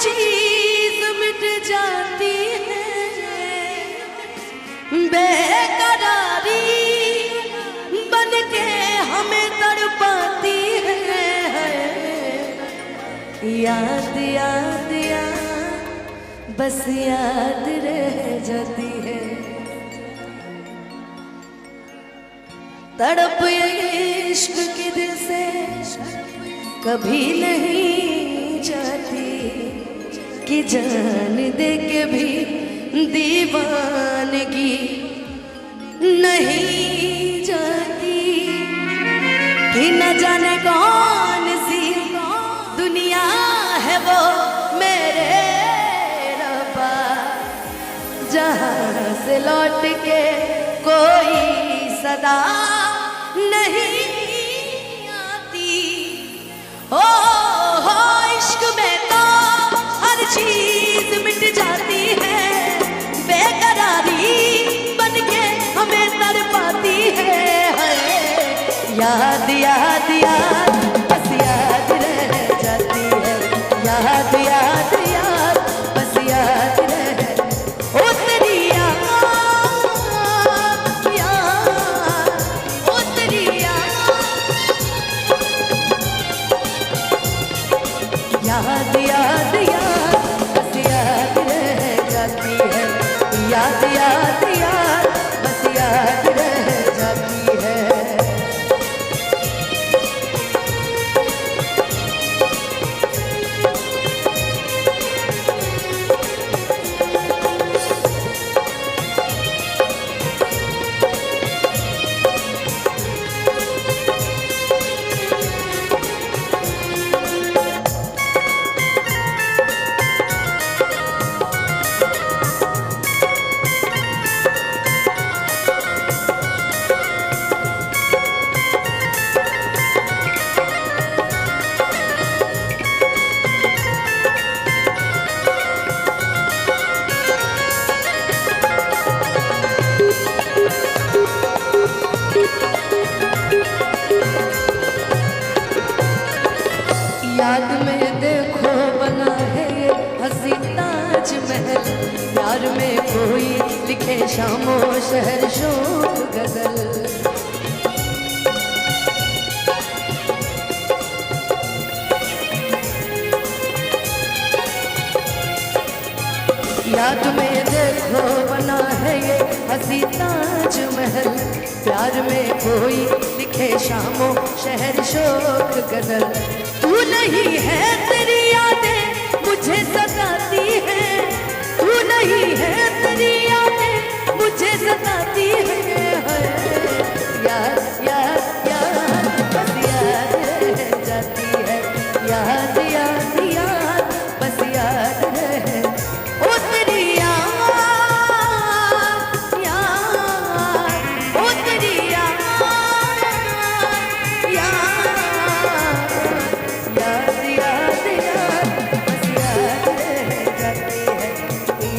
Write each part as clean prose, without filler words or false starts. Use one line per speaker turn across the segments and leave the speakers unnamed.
चीज मिट जाती है, बेकरारी बन के हमें तड़पाती है। याद याद याद बस याद रह जाती है। तड़प इश्क के दिल से कभी नहीं जाती, कि जान दे के भी दीवानगी नहीं जाती। कि न जाने कौन सी दुनिया है वो मेरे रब्बा, जहां से लौट के कोई सदा नहीं आती। हो इश्क में तो हर चीज मिट जाती है, बेकरारी बन के हमें तड़पाती है। याद याद याद बस याद रह जाती है। याद याद याद बस याद रह, ओ तेरी याद याद, ओ तेरी याद याद याद बस याद रह जाती है। याद याद याद बस याद रह जाती है। याद में देखो बना है ये हंसी ताजमहल, प्यार में कोई लिखे शामो शहर शोक गजल। याद में देखो बना है ये हंसी ताजमहल, प्यार में कोई लिखे शामो शहर शोक गजल। तू नहीं है तेरी यादें मुझे सताती है, तू नहीं है तेरी यादें मुझे सताती है। याद याद याद बस याद रह जाती है। याद याद याद बस याद रह, ओ तेरी याद याद, ओ तेरी याद याद, याद याद याद बस याद रह जाती है।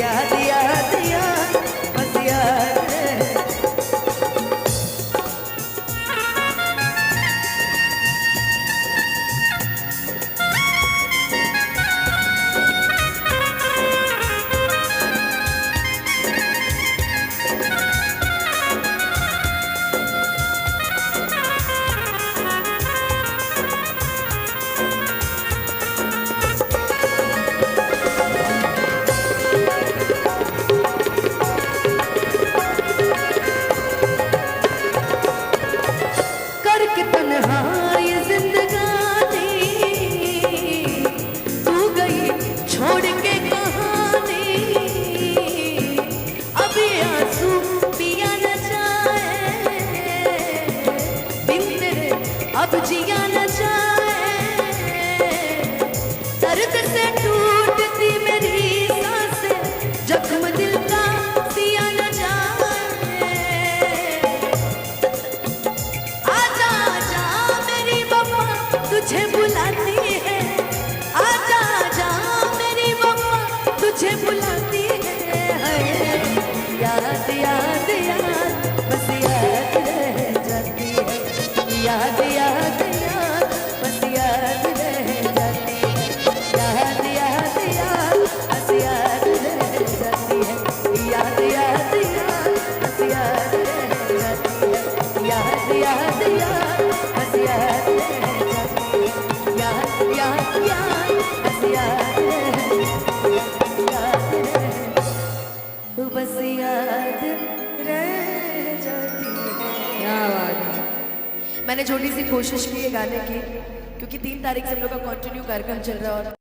याद याद याद बस याद रह। करके तन्हाई जिंदगानी तू गई छोड़ के कहानी, अब ये आंसू पिया न जाए, बिन तेरे अब जिया न जाए। दर्द से टूटती मेरी सांसें, जख्म दिल का सिया न जाए। आजा आजा मेरी वफा तुझे बुलाती है, आजा आजा मेरी वफा तुझे बुलाती है। याद याद याद बस याद रह जाती है। याद याद याद बस याद रह जाती है। याद याद याद मैंने छोटी सी कोशिश की है गाने की, क्योंकि 3 तारीख से हम लोग का कंटिन्यू कार्यक्रम चल रहा है और